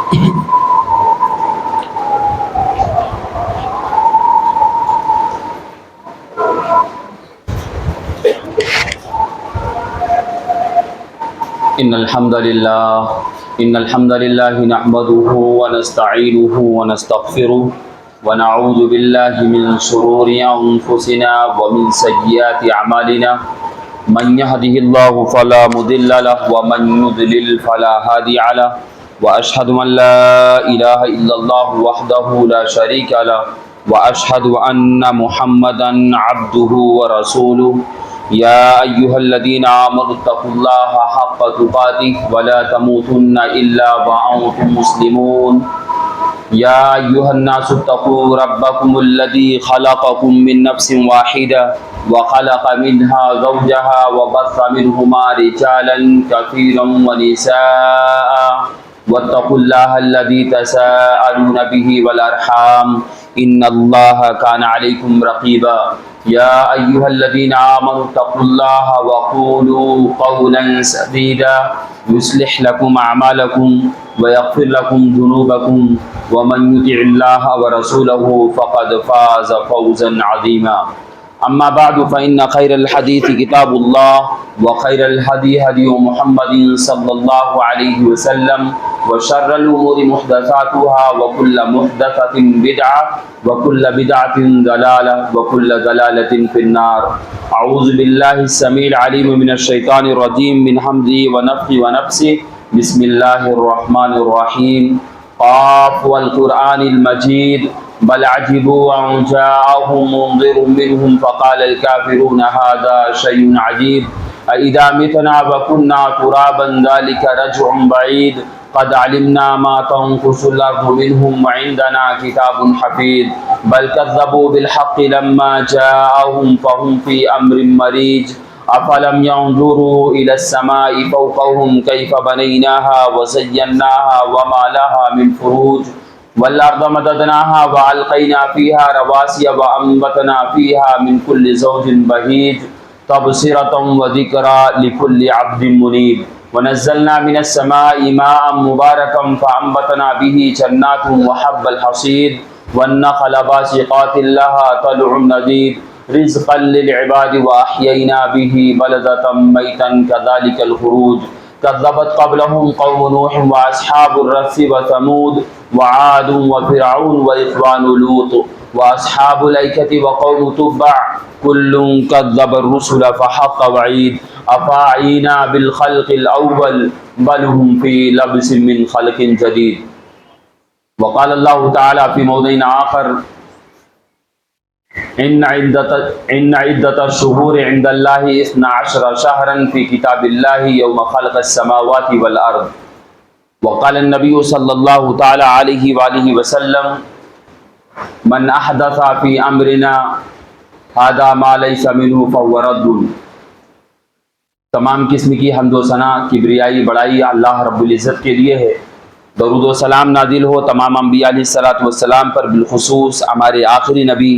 إن الحمد لله نحمده ونستعينه ونستغفره ونعوذ بالله من شرور أنفسنا ومن سيئات أعمالنا من يهده الله فلا مضل له ومن يضلل فلا هادي له وأشهد أن لا إله إلا الله وحده لا شريك له وأشهد أن محمدا عبده ورسوله يا أيها الذين آمنوا اتقوا الله حق تقاته ولا تموتن إلا وأنتم مسلمون يا أيها الناس اتقوا ربكم الذي خلقكم من نفس واحدة وخلق منها زوجها وبث منهما رجالا كثيرا ونساء واتقوا الله الذي تساءلون به والأرحام إن الله كان عليكم رقيبا يا أيها الذين آمنوا اتقوا الله وقولوا قولا سديدا يصلح لكم أعمالكم ويغفر لكم ذنوبكم ومن يطع الله ورسوله فقد فاز فوزا عظيما أما بعد فإن خير الحديث كتاب الله وخير الهدي هدي محمد صلى الله عليه وسلم وشر الأمور محدثاتها وكل محدثة بدعة وكل بدعة ضلالة وكل ضلالة في النار أعوذ بالله السميع العليم من الشيطان الرجيم من حمده ونفخه ونفسه بسم الله الرحمن الرحيم قاف والقرآن المجيد بل عجبوا أن جاءهم منذر منهم فقال الكافرون هذا شيء عجيب أإذا متنا وكنا ترابا ذلك رجع بعيد قد علمنا ما تنقص الأرض منهم وعندنا كتاب حفيظ بل كذبوا بالحق لما جاءهم فهم في أمر مريج أفلم ينظروا إلى السماء فوقهم كيف بنيناها وزيناها وما لها من فروج والأرض مددناها وألقينا فيها رواسي وأنبتنا فيها من كل زوج بهيج تبصرة وذكرى لكل عبد منيب ونزلنا من السماء ماء مباركا فأنبتنا به جنات وحب الحصيد والنخل باسقات لها طلع نضيد رزقا للعباد وأحيينا به بلدة ميتا كذلك الخروج كذبت قبلهم قوم نوح وأصحاب الرس وثمود وعاد وفرعون وإخوان لوط وأصحاب الأيكة وقوم تبع كل كذب الرسل فحق وعيد أفاعينا بالخلق الأول بل هم في لبس من خلق جديد وقال الله تعالى في موضع آخر إن عدة الشهور عند الله 12 شهرا في كتاب الله يوم خلق السماوات والأرض وقال النبي صلى الله تعالى عليه وآله وسلم من أحدث في أمرنا هذا ما ليس منه فهو رد تمام قسم کی حمد و ثنا کبریائی بڑائی اللہ رب العزت کے لیے ہے۔ درود و سلام نازل ہو تمام انبیاء علیہ السلام پر، بالخصوص ہمارے آخری نبی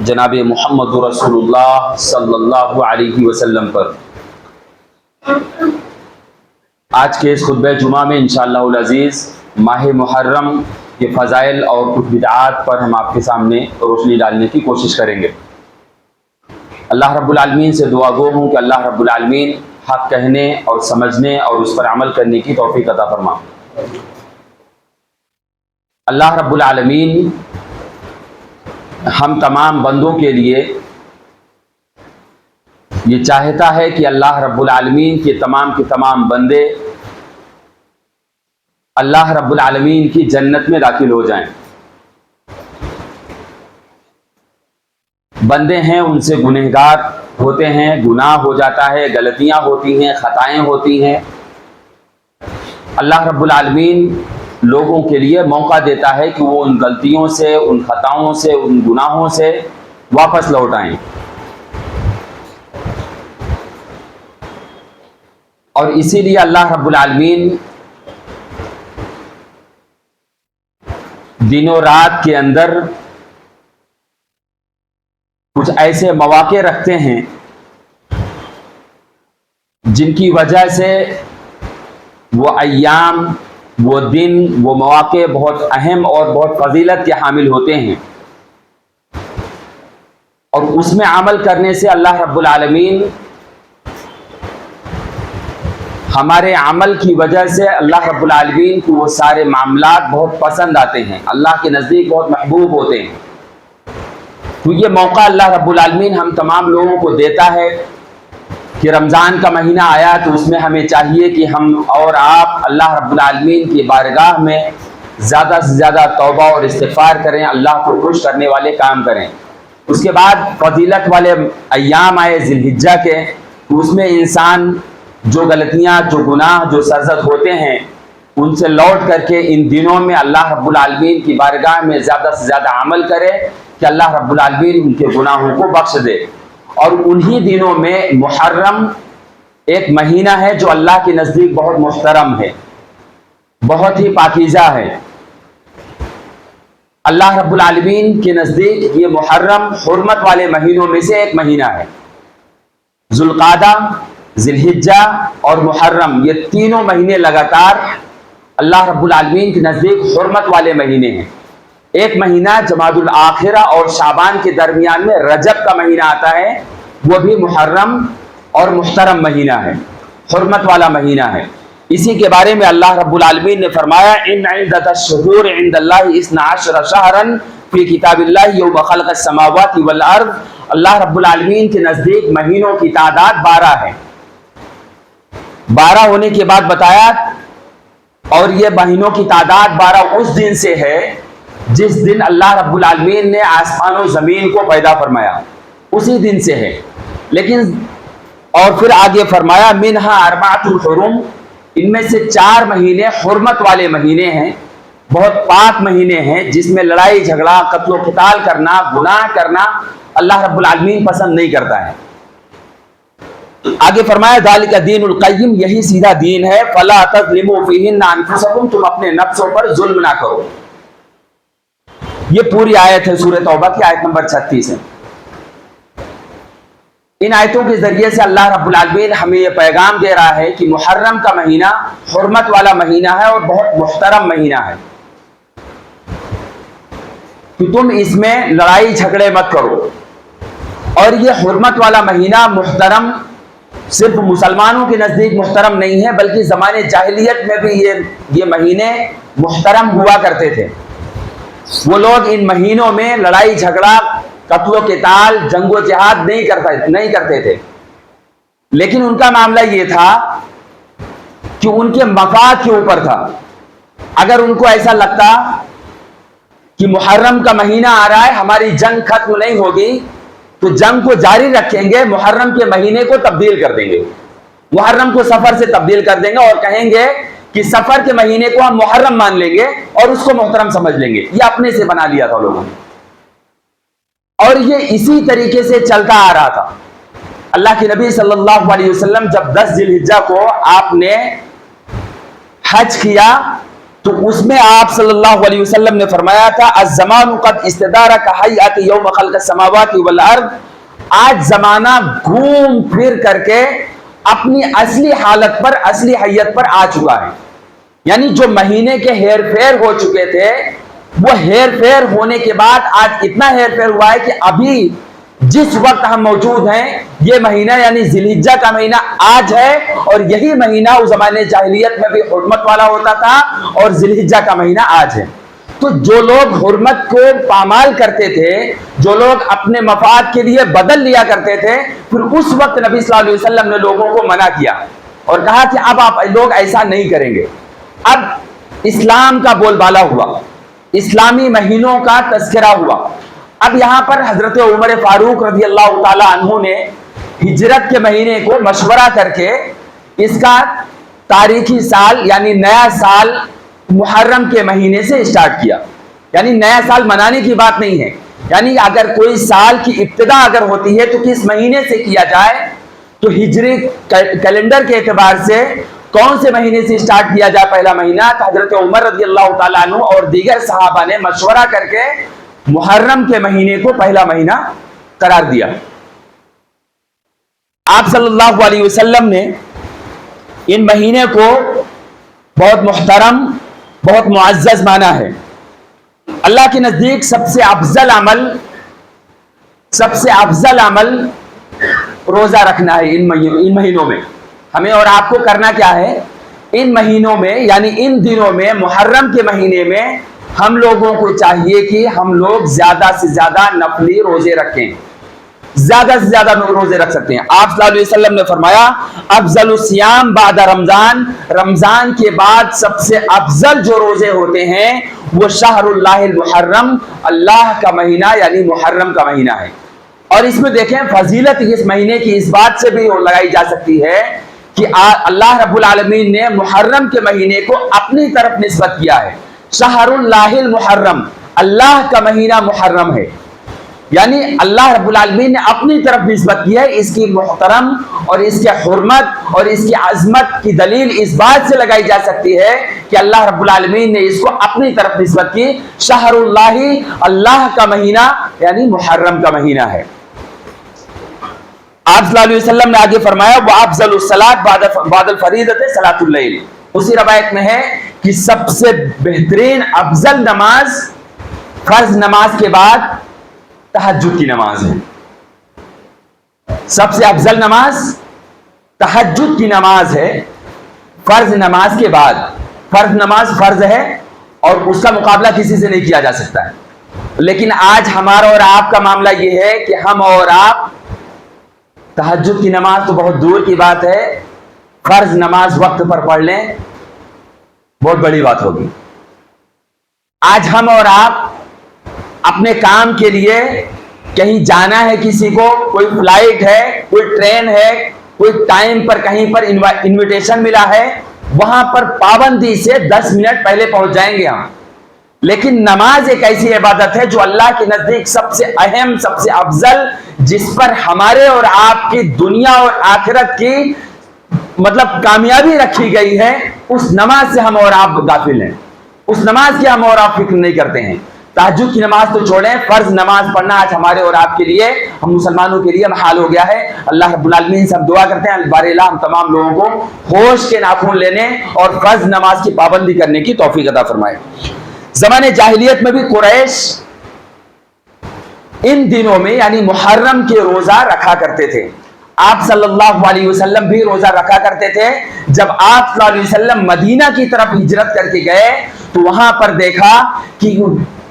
جناب محمد رسول اللہ صلی اللہ علیہ وسلم پر۔ آج کے اس خطبہ جمعہ میں انشاءاللہ العزیز ماہ محرم کے فضائل اور کچھ بدعات پر ہم آپ کے سامنے روشنی ڈالنے کی کوشش کریں گے۔ اللہ رب العالمین سے دعا گو ہوں کہ اللہ رب العالمین حق کہنے اور سمجھنے اور اس پر عمل کرنے کی توفیق عطا فرما۔ اللہ رب العالمین ہم تمام بندوں کے لیے یہ چاہتا ہے کہ اللہ رب العالمین کے تمام بندے اللہ رب العالمین کی جنت میں داخل ہو جائیں۔ بندے ہیں ان سے گنہگار ہوتے ہیں، گناہ ہو جاتا ہے، غلطیاں ہوتی ہیں، خطائیں ہوتی ہیں۔ اللہ رب العالمین لوگوں کے لیے موقع دیتا ہے کہ وہ ان غلطیوں سے، ان خطاؤں سے، ان گناہوں سے واپس لوٹ آئیں۔ اور اسی لیے اللہ رب العالمین دن و رات کے اندر کچھ ایسے مواقع رکھتے ہیں جن کی وجہ سے وہ ایام وہ دن وہ مواقع بہت اہم اور بہت فضیلت کے حامل ہوتے ہیں، اور اس میں عمل کرنے سے اللہ رب العالمین ہمارے عمل کی وجہ سے اللہ رب العالمین کو وہ سارے معاملات بہت پسند آتے ہیں، اللہ کے نزدیک بہت محبوب ہوتے ہیں۔ تو یہ موقع اللہ رب العالمین ہم تمام لوگوں کو دیتا ہے کہ رمضان کا مہینہ آیا تو اس میں ہمیں چاہیے کہ ہم اور آپ اللہ رب العالمین کی بارگاہ میں زیادہ سے زیادہ توبہ اور استغفار کریں، اللہ کو خوش کرنے والے کام کریں۔ اس کے بعد فضیلت والے ایام آئے ذی الحجہ کے، تو اس میں انسان جو غلطیاں، جو گناہ، جو سرزد ہوتے ہیں ان سے لوٹ کر کے ان دنوں میں اللہ رب العالمین کی بارگاہ میں زیادہ سے زیادہ عمل کرے کہ اللہ رب العالمین ان کے گناہوں کو بخش دے۔ اور انہی دنوں میں محرم ایک مہینہ ہے جو اللہ کے نزدیک بہت محترم ہے، بہت ہی پاکیزہ ہے۔ اللہ رب العالمین کے نزدیک یہ محرم حرمت والے مہینوں میں سے ایک مہینہ ہے۔ ذوالقعدہ، ذی الحجہ اور محرم، یہ تینوں مہینے لگاتار اللہ رب العالمین کے نزدیک حرمت والے مہینے ہیں۔ ایک مہینہ جمادی الاخرہ اور شعبان کے درمیان میں رجب کا مہینہ آتا ہے، وہ بھی محرم اور محترم مہینہ ہے، حرمت والا مہینہ ہے۔ اسی کے بارے میں اللہ رب العالمین نے فرمایا ان عدۃ الشہور عند اللہ 12 شہرا فی کتاب اللہ یوم خلق السماوات والارض، اللہ رب العالمین کے نزدیک مہینوں کی تعداد 12 ہے۔ 12 ہونے کے بعد بتایا اور یہ مہینوں کی تعداد 12 اس دن سے ہے جس دن اللہ رب العالمین نے آسمان و زمین کو پیدا فرمایا، اسی دن سے ہے۔ لیکن اور پھر آگے فرمایا منہا اربعۃ حرم، ان میں سے 4 مہینے حرمت والے مہینے ہیں، بہت پاک مہینے ہیں، جس میں لڑائی جھگڑا، قتل و قتال کرنا، گناہ کرنا اللہ رب العالمین پسند نہیں کرتا ہے۔ آگے فرمایا ذالک دین القیم، یہی سیدھا دین ہے، فلا تظلموا فیہن انفسکم، تم اپنے نفسوں پر ظلم نہ کرو۔ یہ پوری آیت ہے سورہ توبہ کی، آیت نمبر 36 ہے۔ ان آیتوں کے ذریعے سے اللہ رب العالمین ہمیں یہ پیغام دے رہا ہے کہ محرم کا مہینہ حرمت والا مہینہ ہے اور بہت محترم مہینہ ہے، کہ تم اس میں لڑائی جھگڑے مت کرو۔ اور یہ حرمت والا مہینہ محترم صرف مسلمانوں کے نزدیک محترم نہیں ہے، بلکہ زمانے جاہلیت میں بھی یہ مہینے محترم ہوا کرتے تھے۔ وہ لوگ ان مہینوں میں لڑائی جھگڑا، قتل و قتال، جنگ و جہاد نہیں کرتے تھے، لیکن ان کا معاملہ یہ تھا کہ ان کے مفاد کے اوپر تھا۔ اگر ان کو ایسا لگتا کہ محرم کا مہینہ آ رہا ہے، ہماری جنگ ختم نہیں ہوگی، تو جنگ کو جاری رکھیں گے، محرم کے مہینے کو تبدیل کر دیں گے، محرم کو سفر سے تبدیل کر دیں گے اور کہیں گے کہ سفر کے مہینے کو ہم محرم مان لیں گے اور اس کو محترم سمجھ لیں گے۔ یہ اپنے سے بنا لیا تھا لوگوں نے، اور یہ اسی طریقے سے چلتا آ رہا تھا۔ اللہ کے نبی صلی اللہ علیہ وسلم جب 10 ذی الحجہ کو آپ نے حج کیا تو اس میں آپ صلی اللہ علیہ وسلم نے فرمایا تھا الزمان قد استدار کہیئت یوم خلق السماوات والارض، آج زمانہ گھوم پھر کر کے اپنی اصلی حالت پر، اصلی حیت پر آ چکا ہے۔ یعنی جو مہینے کے ہیر پھیر ہو چکے تھے، وہ ہیر پھیر ہونے کے بعد آج اتنا ہیر پھیر ہوا ہے کہ ابھی جس وقت ہم موجود ہیں یہ مہینہ یعنی ذی الحجہ کا مہینہ آج ہے، اور یہی مہینہ اس زمانے جاہلیت میں بھی حرمت والا ہوتا تھا، اور ذی الحجہ کا مہینہ آج ہے۔ تو جو لوگ حرمت کو پامال کرتے تھے، جو لوگ اپنے مفاد کے لیے بدل لیا کرتے تھے، پھر اس وقت نبی صلی اللہ علیہ وسلم نے لوگوں کو منع کیا اور کہا کہ اب آپ لوگ ایسا نہیں کریں گے۔ اب اسلام کا بول بالا ہوا، اسلامی مہینوں کا تذکرہ ہوا۔ اب یہاں پر حضرت عمر فاروق رضی اللہ تعالی عنہ نے ہجرت کے مہینے کو مشورہ کر کے اس کا تاریخی سال یعنی نیا سال محرم کے مہینے سے اسٹارٹ کیا۔ یعنی نیا سال منانے کی بات نہیں ہے، یعنی اگر کوئی سال کی ابتدا اگر ہوتی ہے تو کس مہینے سے کیا جائے، تو ہجری کیلنڈر کے اعتبار سے کون سے مہینے سے اسٹارٹ کیا جائے پہلا مہینہ، تو حضرت عمر رضی اللہ تعالیٰ عنہ اور دیگر صحابہ نے مشورہ کر کے محرم کے مہینے کو پہلا مہینہ قرار دیا۔ آپ صلی اللہ علیہ وسلم نے ان مہینے کو بہت محترم بہت معزز معنی ہے۔ اللہ کے نزدیک سب سے افضل عمل روزہ رکھنا ہے۔ ان مہینوں میں ہمیں اور آپ کو کرنا کیا ہے؟ ان مہینوں میں یعنی ان دنوں میں، محرم کے مہینے میں ہم لوگوں کو چاہیے کہ ہم لوگ زیادہ سے زیادہ نفلی روزے رکھیں، زیادہ سے زیادہ روزے رکھ سکتے ہیں۔ آپ صلی اللہ علیہ وسلم نے فرمایا افضل الصیام بعد رمضان، رمضان کے بعد سب سے افضل جو روزے ہوتے ہیں وہ شہر اللہ المحرم، اللہ کا مہینہ یعنی محرم کا مہینہ ہے۔ اور اس میں دیکھیں فضیلت اس مہینے کی اس بات سے بھی لگائی جا سکتی ہے کہ اللہ رب العالمین نے محرم کے مہینے کو اپنی طرف نسبت کیا ہے۔ شہر اللہ المحرم، اللہ کا مہینہ محرم ہے، یعنی اللہ رب العالمین نے اپنی طرف نسبت کی ہے۔ اس کی محترم اور اس کے حرمت اور اس کی عظمت کی دلیل اس بات سے لگائی جا سکتی ہے کہ اللہ رب العالمین نے اس کو اپنی طرف نسبت کی۔ شہر اللہ، اللہ کا مہینہ یعنی محرم کا مہینہ ہے۔ آپ صلی اللہ علیہ وسلم نے آگے فرمایا وَأَفْضَلُ الصَّلَاةِ بَعْدَ الْفَرِيضَةِ صَلَاةُ اللَّيْلِ، اسی روایت میں ہے کہ سب سے بہترین افضل نماز فرض نماز کے بعد تہجد کی نماز ہے۔ سب سے افضل نماز تہجد کی نماز ہے، فرض نماز کے بعد۔ فرض نماز فرض ہے اور اس کا مقابلہ کسی سے نہیں کیا جا سکتا ہے، لیکن آج ہمارا اور آپ کا معاملہ یہ ہے کہ ہم اور آپ تہجد کی نماز تو بہت دور کی بات ہے، فرض نماز وقت پر پڑھ لیں بہت بڑی بات ہوگی۔ آج ہم اور آپ اپنے کام کے لیے کہیں جانا ہے، کسی کو کوئی فلائٹ ہے، کوئی ٹرین ہے، کوئی ٹائم پر کہیں پر انویٹیشن ملا ہے، وہاں پر پابندی سے 10 منٹ پہلے پہنچ جائیں گے ہم۔ لیکن نماز ایک ایسی عبادت ہے جو اللہ کے نزدیک سب سے اہم، سب سے افضل، جس پر ہمارے اور آپ کی دنیا اور آخرت کی کامیابی رکھی گئی ہے، اس نماز سے ہم اور آپ غافل ہیں، اس نماز کی ہم اور آپ فکر نہیں کرتے ہیں۔ تہجد کی نماز تو چھوڑیں، فرض نماز پڑھنا آج ہمارے اور آپ کے لیے، ہم مسلمانوں کے لیے محال ہو گیا ہے۔ اللہ رب العالمین سے ہم دعا کرتے ہیں بار الہ ہم تمام لوگوں کو ہوش کے ناخن لینے اور فرض نماز کی پابندی کرنے کی توفیق عطا فرمائے۔ زمانے جاہلیت میں بھی قریش ان دنوں میں یعنی محرم کے روزہ رکھا کرتے تھے۔ آپ صلی اللہ علیہ وسلم بھی روزہ رکھا کرتے تھے۔ جب آپ صلی اللہ علیہ وسلم مدینہ کی طرف ہجرت کر کے گئے تو وہاں پر دیکھا کہ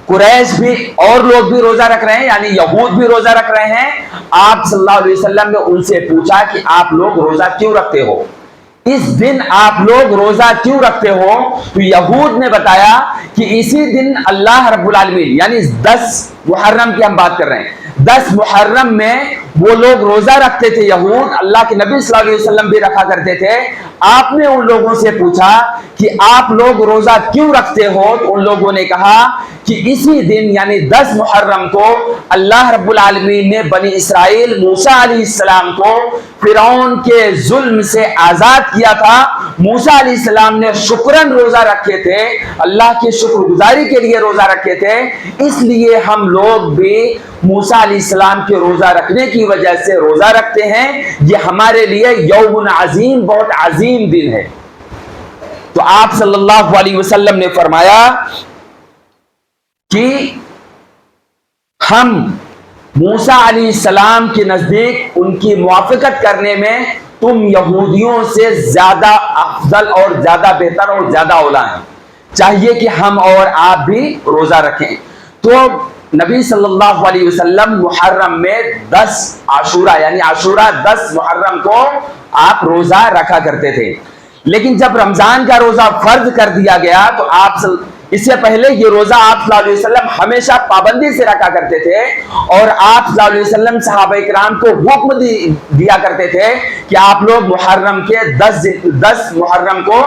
قریش بھی اور لوگ بھی روزہ رکھ رہے ہیں، یعنی یہود بھی روزہ رکھ رہے ہیں۔ آپ صلی اللہ علیہ وسلم نے ان سے پوچھا کہ آپ لوگ روزہ کیوں رکھتے ہو؟ اس دن آپ لوگ روزہ کیوں رکھتے ہو؟ تو یہود نے بتایا کہ اسی دن اللہ رب العالمین یعنی 10 محرم کی ہم بات کر رہے ہیں، 10 محرم میں وہ لوگ روزہ رکھتے تھے یہود، اللہ کے نبی صلی اللہ علیہ وسلم بھی رکھا کرتے تھے۔ آپ نے ان لوگوں سے پوچھا کہ آپ لوگ روزہ کیوں رکھتے ہو؟ تو ان لوگوں نے کہا کہ اسی دن یعنی 10 محرم کو اللہ رب العالمین نے بنی اسرائیل موسیٰ علیہ السلام کو فرعون کے ظلم سے آزاد کیا تھا۔ موسیٰ علیہ السلام نے شکراً روزہ رکھے تھے، اللہ کی شکر گزاری کے لیے روزہ رکھے تھے، اس لیے ہم لوگ بھی موسیٰ علیہ السلام کے روزہ رکھنے کی وجہ سے روزہ رکھتے ہیں۔ یہ ہمارے لیے یوم عظیم، بہت عظیم دن ہے۔ تو آپ صلی اللہ علیہ وسلم نے فرمایا کہ ہم موسیٰ علیہ السلام کے نزدیک ان کی موافقت کرنے میں تم یہودیوں سے زیادہ افضل اور زیادہ بہتر اور زیادہ اولا ہیں، چاہیے کہ ہم اور آپ بھی روزہ رکھیں۔ تو نبی صلی اللہ علیہ وسلم محرم میں 10 عاشورہ یعنی عاشورہ 10 محرم کو آپ روزہ رکھا کرتے تھے۔ لیکن جب رمضان کا روزہ فرض کر دیا گیا تو اس سے پہلے یہ روزہ آپ صلی اللہ علیہ وسلم ہمیشہ پابندی سے رکھا کرتے تھے، اور آپ صلی اللہ علیہ وسلم صحابہ کرام کو حکم دیا کرتے تھے کہ آپ لوگ محرم کے 10 محرم کو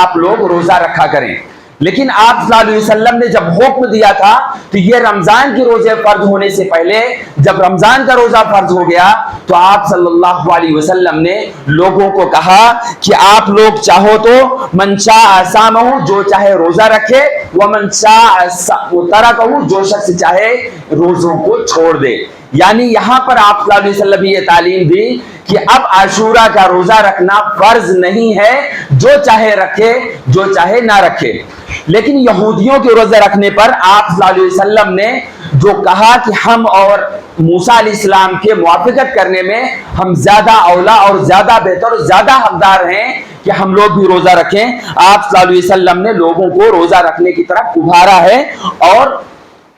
آپ لوگ روزہ رکھا کریں۔ لیکن آپ صلی اللہ علیہ وسلم نے جب حکم دیا تھا تو یہ رمضان کے روزے فرض ہونے سے پہلے جب رمضان کا روزہ فرض ہو گیا تو آپ صلی اللہ علیہ وسلم نے لوگوں کو کہا کہ آپ لوگ چاہو تو من شاء صامہ، جو چاہے روزہ رکھے، ومن شاء ترکہ، جو شخص چاہے روزوں کو چھوڑ دے۔ یعنی یہاں پر آپ صلی اللہ علیہ وسلم نے یہ تعلیم دی کہ اب عاشورہ کا روزہ رکھنا فرض نہیں ہے، جو چاہے رکھے جو چاہے نہ رکھے۔ لیکن یہودیوں کے روزہ رکھنے پر آپ صلی اللہ علیہ وسلم نے جو کہا کہ ہم اور موسیٰ علیہ السلام کے موافقت کرنے میں ہم زیادہ اولا اور زیادہ بہتر اور زیادہ حقدار ہیں کہ ہم لوگ بھی روزہ رکھیں، آپ صلی اللہ علیہ وسلم نے لوگوں کو روزہ رکھنے کی طرف ابھارا ہے اور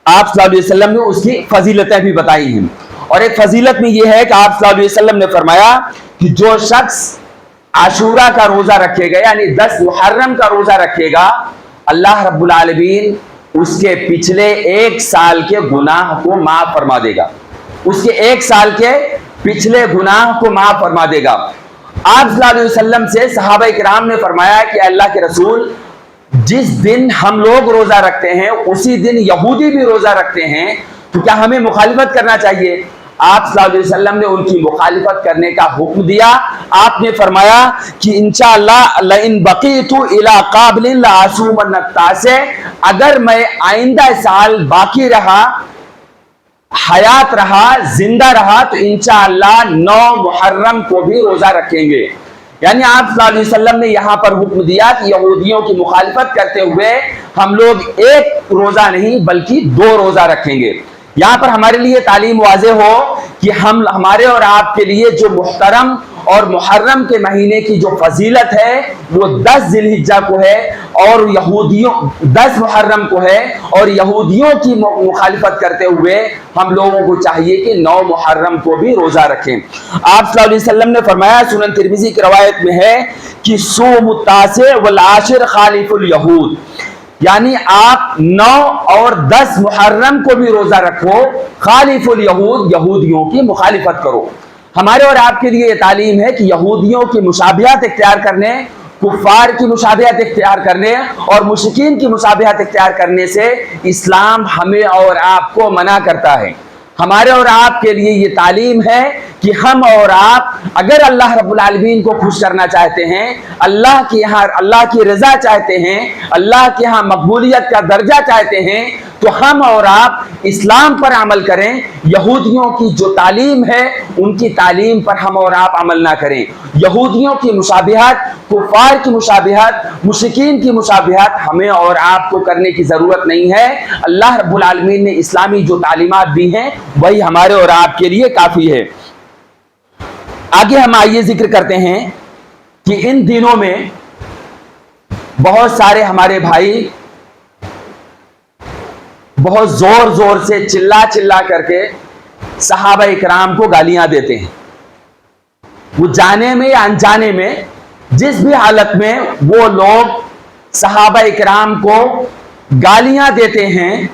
آپ صلی اللہ علیہ وسلم نے اس کی فضیلتیں بھی بتائی ہیں۔ اور ایک فضیلت میں یہ ہے کہ آپ صلی اللہ علیہ وسلم نے فرمایا کہ جو شخص عاشورہ کا روزہ رکھے گا یعنی 10 محرم کا روزہ رکھے گا، اللہ رب العالمین اس کے پچھلے 1 سال کے گناہ کو معاف فرما دے گا، اس کے 1 سال کے پچھلے گناہ کو معاف فرما دے گا۔ آپ صلی اللہ علیہ وسلم سے صحابہ کرام نے فرمایا کہ اللہ کے رسول، جس دن ہم لوگ روزہ رکھتے ہیں اسی دن یہودی بھی روزہ رکھتے ہیں، تو کیا ہمیں مخالفت کرنا چاہیے؟ آپ صلی اللہ علیہ وسلم نے ان کی مخالفت کرنے کا حکم دیا۔ آپ نے فرمایا کہ انشاءاللہ لئن بقیت الی قابل لأصومن التاسع، اگر میں آئندہ سال باقی رہا، حیات رہا، زندہ رہا، تو انشاءاللہ 9 محرم کو بھی روزہ رکھیں گے۔ یعنی آپ صلی اللہ علیہ وسلم نے یہاں پر حکم دیا کہ یہودیوں کی مخالفت کرتے ہوئے ہم لوگ 1 روزہ نہیں بلکہ 2 روزہ رکھیں گے۔ یہاں پر ہمارے لیے تعلیم واضح ہو کہ ہمارے اور آپ کے لیے جو محترم اور محرم کے مہینے کی جو فضیلت ہے وہ 10 ذی الحجہ کو ہے اور 10 محرم کو ہے، اور یہودیوں کی مخالفت کرتے ہوئے ہم لوگوں کو چاہیے کہ 9 محرم کو بھی روزہ رکھیں۔ آپ صلی اللہ علیہ وسلم نے فرمایا، سنن ترمذی کی روایت میں ہے کہ صوم التاسع والعاشر خالف الیہود، یعنی آپ 9 اور 10 محرم کو بھی روزہ رکھو، خالف الیہود، یہودیوں کی مخالفت کرو۔ ہمارے اور آپ کے لیے یہ تعلیم ہے کہ یہودیوں کی مشابہت اختیار کرنے، کفار کی مشابہت اختیار کرنے اور مشرکین کی مشابہت اختیار کرنے سے اسلام ہمیں اور آپ کو منع کرتا ہے۔ ہمارے اور آپ کے لیے یہ تعلیم ہے کہ ہم اور آپ اگر اللہ رب العالمین کو خوش کرنا چاہتے ہیں، اللہ کے یہاں اللہ کی رضا چاہتے ہیں، اللہ کے یہاں مقبولیت کا درجہ چاہتے ہیں، تو ہم اور آپ اسلام پر عمل کریں، یہودیوں کی جو تعلیم ہے ان کی تعلیم پر ہم اور آپ عمل نہ کریں۔ یہودیوں کی مشابہت، کفار کی مشابہت، مشرکین کی مشابہت ہمیں اور آپ کو کرنے کی ضرورت نہیں ہے۔ اللہ رب العالمین نے اسلامی جو تعلیمات دی ہیں وہی ہمارے اور آپ کے لیے کافی ہے۔ آگے ہم آئیے ذکر کرتے ہیں کہ ان دنوں میں بہت سارے ہمارے بھائی بہت زور زور سے چلا کر کے صحابہ اکرام کو گالیاں دیتے ہیں۔ وہ جانے میں یا انجانے میں جس بھی حالت میں وہ لوگ صحابہ اکرام کو گالیاں دیتے ہیں،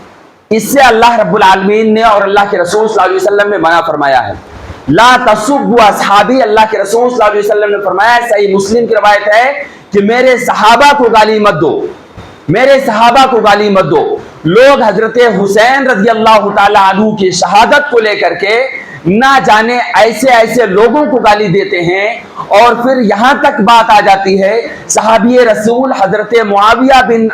اس سے اللہ رب العالمین نے اور اللہ کے رسول صلی اللہ علیہ وسلم نے منع فرمایا ہے۔ لا تسبوا اصحابی، اللہ کے رسول صلی اللہ علیہ وسلم نے فرمایا، صحیح مسلم کی روایت ہے کہ میرے صحابہ کو گالی مت دو، میرے صحابہ کو گالی مت دو۔ لوگ حضرت حسین رضی اللہ تعالی عنہ کی شہادت کو لے کر کے نہ جانے ایسے لوگوں کو گالی دیتے ہیں، اور پھر یہاں تک بات آ جاتی ہے صحابی رسول حضرت معاویہ بن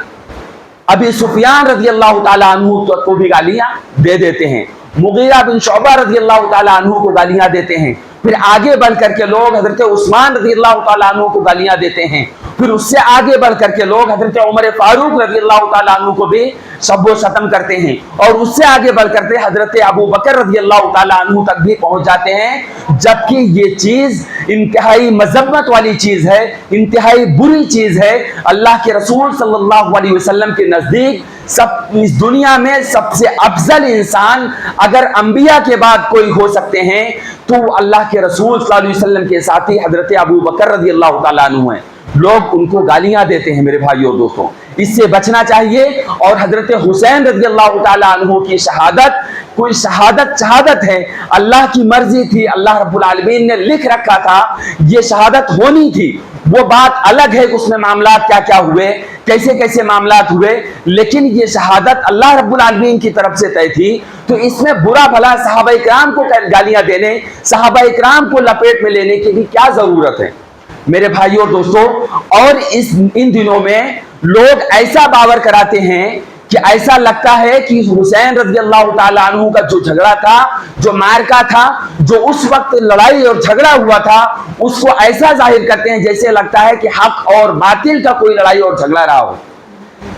ابی سفیان رضی اللہ تعالی عنہ کو بھی گالیاں دے دیتے ہیں، مغیرہ بن شعبہ رضی اللہ تعالی عنہ کو گالیاں دیتے ہیں، پھر آگے بڑھ کر کے لوگ حضرت عثمان رضی اللہ تعالی عنہ کو گالیاں دیتے ہیں، پھر اس سے آگے بڑھ کر کے لوگ حضرت عمر فاروق رضی اللہ تعالی عنہ کو بھی سب و شتم کرتے ہیں، اور اس سے آگے بڑھ کر کے حضرت ابو بکر رضی اللہ تعالی عنہ تک بھی پہنچ جاتے ہیں، جبکہ یہ چیز انتہائی مذمت والی چیز ہے، انتہائی بری چیز ہے۔ اللہ کے رسول صلی اللہ علیہ وسلم کے نزدیک اس دنیا میں سب سے افضل انسان اگر انبیاء کے بعد کوئی ہو سکتے ہیں تو اللہ کے رسول صلی اللہ علیہ وسلم کے ساتھی حضرت ابو بکر رضی اللہ تعالیٰ عنہ ہیں۔ لوگ ان کو گالیاں دیتے ہیں میرے بھائیوں اور دوستوں، اس سے بچنا چاہیے۔ اور حضرت حسین رضی اللہ تعالیٰ عنہ کی شہادت کوئی شہادت ہے، اللہ کی مرضی تھی، اللہ رب العالمین نے لکھ رکھا تھا یہ شہادت ہونی تھی، وہ بات الگ ہے کہ اس میں معاملات کیا کیا ہوئے، کیسے کیسے معاملات ہوئے، لیکن یہ شہادت اللہ رب العالمین کی طرف سے طے تھی۔ تو اس میں برا بھلا صحابہ اکرام کو گالیاں دینے، صحابہ اکرام کو لپیٹ میں لینے کی بھی کیا ضرورت ہے میرے بھائیوں اور دوستوں۔ اور ان دنوں میں لوگ ایسا باور کراتے ہیں کہ ایسا لگتا ہے کہ حسین رضی اللہ تعالیٰ عنہ کا جو جھگڑا تھا، جو معرکہ تھا، جو اس وقت لڑائی اور جھگڑا ہوا تھا، اس کو ایسا ظاہر کرتے ہیں جیسے لگتا ہے کہ حق اور باطل کا کوئی لڑائی اور جھگڑا رہا ہو۔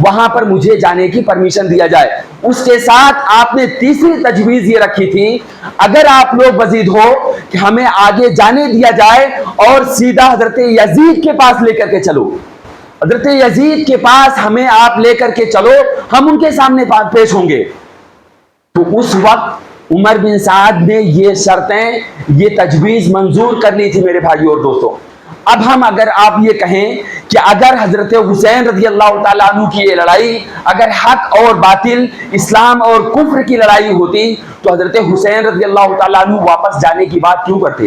وہاں پر مجھے جانے کی پرمیشن دیا جائے۔ اس کے ساتھ آپ نے تیسری تجویز یہ رکھی تھی، اگر آپ لوگ مزید ہو کہ ہمیں آگے جانے دیا جائے اور سیدھا حضرت یزید کے پاس لے کر کے چلو، حضرت یزید کے پاس ہمیں آپ لے کر کے چلو، ہم ان کے سامنے پیش ہوں گے۔ تو اس وقت عمر بن سعد نے یہ شرطیں، یہ تجویز منظور کرنی تھی میرے بھائیو اور دوستوں۔ اب ہم اگر آپ یہ کہیں کہ اگر حضرت حسین رضی اللہ تعالیٰ عنہ کی یہ لڑائی اگر حق اور باطل، اسلام اور کفر کی لڑائی ہوتی تو حضرت حسین رضی اللہ تعالیٰ عنہ واپس جانے کی بات کیوں کرتے؟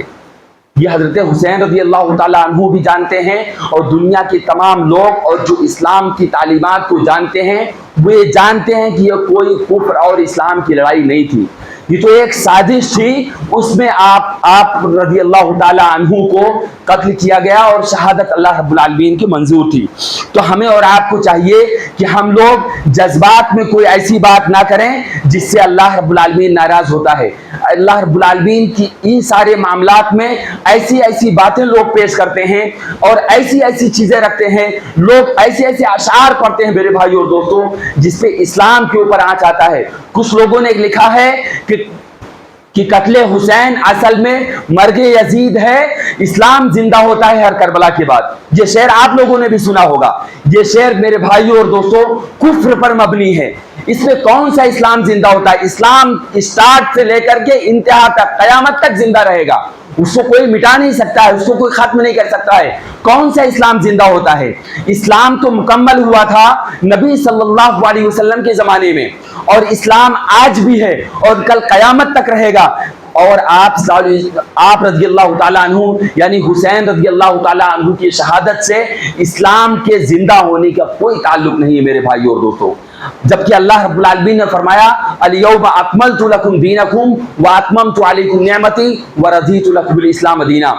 یہ حضرت حسین رضی اللہ تعالیٰ عنہ بھی جانتے ہیں اور دنیا کے تمام لوگ اور جو اسلام کی تعلیمات کو جانتے ہیں وہ یہ جانتے ہیں کہ یہ کوئی کفر اور اسلام کی لڑائی نہیں تھی، یہ تو ایک سازش تھی۔ اس میں آپ رضی اللہ تعالیٰ عنہ کو قتل کیا گیا اور شہادت اللہ رب العالمین کی منظور تھی۔ تو ہمیں اور آپ کو چاہیے کہ ہم لوگ جذبات میں کوئی ایسی بات نہ کریں جس سے اللہ رب العالمین ناراض ہوتا ہے۔ اللہ رب العالمین کی ان سارے معاملات میں ایسی باتیں لوگ پیش کرتے ہیں اور ایسی چیزیں رکھتے ہیں، لوگ ایسے اشعار پڑھتے ہیں میرے بھائی اور دوستوں جس پہ اسلام کے اوپر آنچ آتا ہے۔ کچھ لوگوں نے لکھا ہے کہ قتل حسین اصل میں مرگ یزید ہے، اسلام زندہ ہوتا ہے ہر کربلا کے بعد۔ یہ شعر آپ لوگوں نے بھی سنا ہوگا۔ یہ شعر میرے بھائیوں اور دوستوں کفر پر مبنی ہے۔ اس میں کون سا اسلام زندہ ہوتا ہے؟ اسلام اسٹارٹ سے لے کر کے انتہا تک، قیامت تک زندہ رہے گا، اس کو کوئی مٹا نہیں سکتا ہے، اس کو کوئی ختم نہیں کر سکتا ہے۔ کون سا اسلام زندہ ہوتا ہے؟ اسلام تو مکمل ہوا تھا نبی صلی اللہ علیہ وسلم کے زمانے میں، اور اسلام آج بھی ہے اور کل قیامت تک رہے گا۔ اور آپ رضی اللہ تعالیٰ عنہ یعنی حسین رضی اللہ تعالیٰ عنہ کی شہادت سے اسلام کے زندہ ہونے کا کوئی تعلق نہیں ہے میرے بھائیوں اور دوستوں۔ جبکہ اللہ رب العالمین نے فرمایا الیوم اکملت لکم دینکم واتممت علیکم نعمتی ورضیت لکم الاسلام دینا۔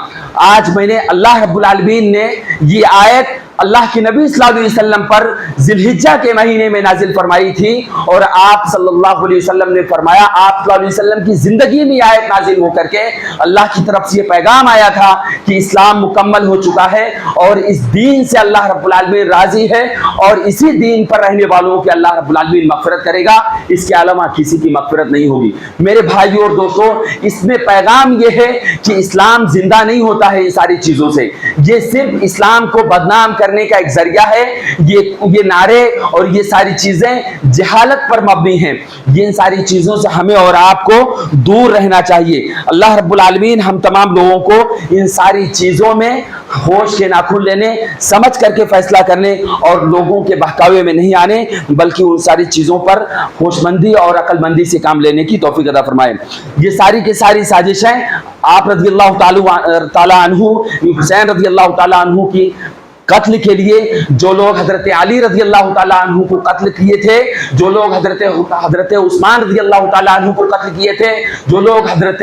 آج میں نے، اللہ رب العالمین نے یہ آیت اللہ کے نبی صلی اللہ علیہ وسلم پر ذی الحجہ کے مہینے میں نازل فرمائی تھی، اور آپ صلی اللہ علیہ وسلم نے فرمایا، آپ صلی اللہ علیہ وسلم کی زندگی میں آیت نازل ہو کر کے اللہ کی طرف سے یہ پیغام آیا تھا کہ اسلام مکمل ہو چکا ہے اور اس دین سے اللہ رب العالمین راضی ہے، اور اسی دین پر رہنے والوں کے اللہ رب العالمین مغفرت کرے گا، اس کے علاوہ کسی کی مغفرت نہیں ہوگی۔ میرے بھائیوں اور دوستوں، اس میں پیغام یہ ہے کہ اسلام زندہ نہیں ہوتا ہے یہ ساری چیزوں سے، یہ صرف اسلام کو بدنام کرنے کا ایک ذریعہ ہے۔ یہ نعرے اور یہ ساری چیزیں جہالت پر مبنی ہیں، یہ ان ساری چیزوں سے ہمیں اور آپ کو دور رہنا چاہیے۔ اللہ رب العالمین ہم تمام لوگوں کو ان ساری چیزوں میں ہوش کے ناخن لینے، سمجھ کر کے فیصلہ کرنے اور لوگوں کے بہکاوے میں نہیں آنے، بلکہ ان ساری چیزوں پر ہوش مندی اور عقل مندی سے کام لینے کی توفیق عطا فرمائے۔ یہ ساری کی ساری سازشیں آپ رضی اللہ تعالیٰ عنہ، حسین رضی اللہ تعالیٰ عنہ کی قتل کے لیے، جو لوگ حضرت علی رضی اللہ تعالیٰ عنہ کو قتل کیے تھے، جو لوگ حضرت عثمان رضی اللہ تعالیٰ عنہ کو قتل کیے تھے، جو لوگ حضرت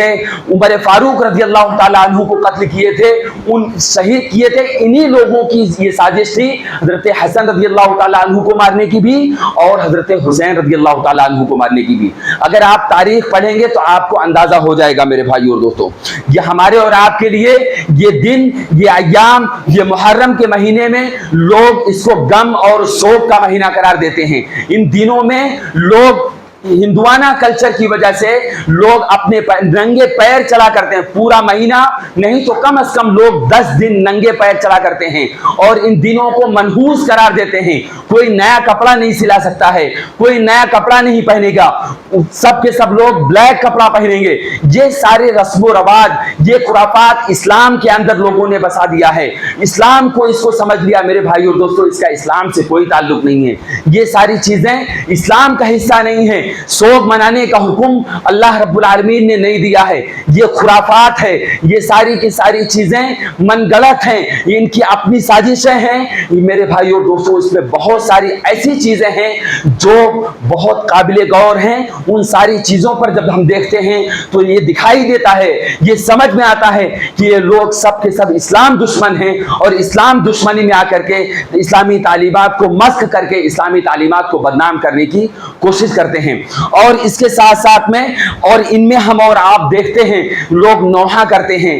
عمر فاروق رضی اللہ تعالیٰ عنہ کو قتل کیے تھے، ان شہید کیے تھے، انہی لوگوں کی یہ سازش تھی حضرت حسن رضی اللہ تعالیٰ عنہ کو مارنے کی بھی اور حضرت حسین رضی اللہ تعالیٰ عنہ کو مارنے کی بھی۔ اگر آپ تاریخ پڑھیں گے تو آپ کو اندازہ ہو جائے گا میرے بھائیوں اور دوستوں۔ یہ ہمارے اور آپ کے لیے یہ دن، یہ ایام، یہ محرم کے مہینے میں لوگ اس کو غم اور سوگ کا مہینہ قرار دیتے ہیں۔ ان دنوں میں لوگ ہندوانہ کلچر کی وجہ سے لوگ اپنے ننگے پیر چلا کرتے ہیں، پورا مہینہ نہیں تو کم از کم لوگ 10 دن ننگے پیر چلا کرتے ہیں اور ان دنوں کو منحوس قرار دیتے ہیں۔ کوئی نیا کپڑا نہیں سلا سکتا ہے، کوئی نیا کپڑا نہیں پہنے گا، سب کے سب لوگ بلیک کپڑا پہنیں گے۔ یہ سارے رسم و رواج، یہ خرافات اسلام کے اندر لوگوں نے بسا دیا ہے۔ اسلام کو اس کو سمجھ لیا میرے بھائی اور دوستوں، اس کا اسلام سے کوئی تعلق نہیں ہے۔ یہ ساری چیزیں اسلام کا حصہ نہیں ہیں۔ سوگ منانے کا حکم اللہ رب العالمین نے نہیں دیا ہے، یہ خرافات ہے، یہ ساری کی ساری چیزیں من گڑت ہیں، ان کی اپنی سازشیں ہیں میرے بھائیوں اور دوستوں۔ اس میں بہت ساری ایسی چیزیں ہیں جو بہت قابل غور ہیں۔ ان ساری چیزوں پر جب ہم دیکھتے ہیں تو یہ دکھائی دیتا ہے، یہ سمجھ میں آتا ہے کہ یہ لوگ سب کے سب اسلام دشمن ہیں اور اسلام دشمنی میں آ کر کے اسلامی تعلیمات کو مسخ کر کے اسلامی تعلیمات کو بدنام کرنے کی کوشش کرتے ہیں۔ اور اس کے ساتھ ساتھ میں اور ان میں ہم اور آپ دیکھتے ہیں لوگ نوحہ کرتے ہیں،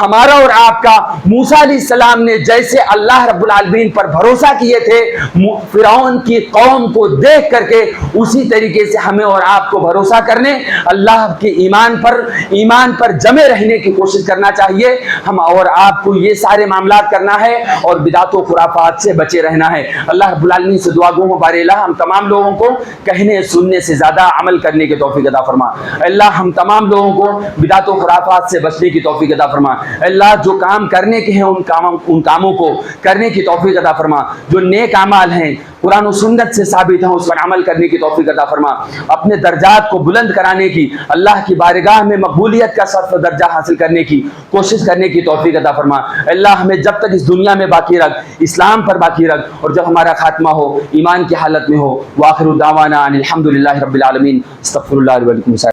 ہمارا اور آپ کا موسیٰ علیہ السلام نے جیسے اللہ رب العالمین پر بھروسہ کیے تھے فرعون کی قوم کو دیکھ کر کے، اسی طریقے سے ہمیں اور آپ کو بھروسہ کرنے، اللہ کے ایمان پر جمے رہنے کی کوشش کرنا چاہیے. ہم اور آپ کو یہ سارے معاملات کرنا ہے اور بدعت و خرافات سے بچے رہنا ہے. اللہ رب العالمین سے دعا گو بار الہ ہم تمام لوگوں کو کہنے سننے سے زیادہ عمل کرنے کی توفیق عطا فرما. اللہ ہم تمام لوگوں کو بدعت و خرافات سے بچنے کی توفیق عطا فرما. اللہ جو کام کرنے کے ہیں ان کاموں کو کرنے کی توفیق عطا فرما. جو نیک اعمال ہیں قرآن و سنت سے ثابت ہیں اس پر عمل کرنے کی توفیق عطا فرما. اپنے درجات کو بلند کرانے کی، اللہ کی بارگاہ میں مقبولیت کا سرف درجہ حاصل کرنے کی کوشش کرنے کی توفیق عطا فرما. اللہ ہمیں جب تک اس دنیا میں باقی رکھ، اسلام پر باقی رکھ، اور جب ہمارا خاتمہ ہو ایمان کی حالت میں ہو. وآخر دعوانا ان الحمد للہ رب العالمین. استغفر اللہ لی ولکم.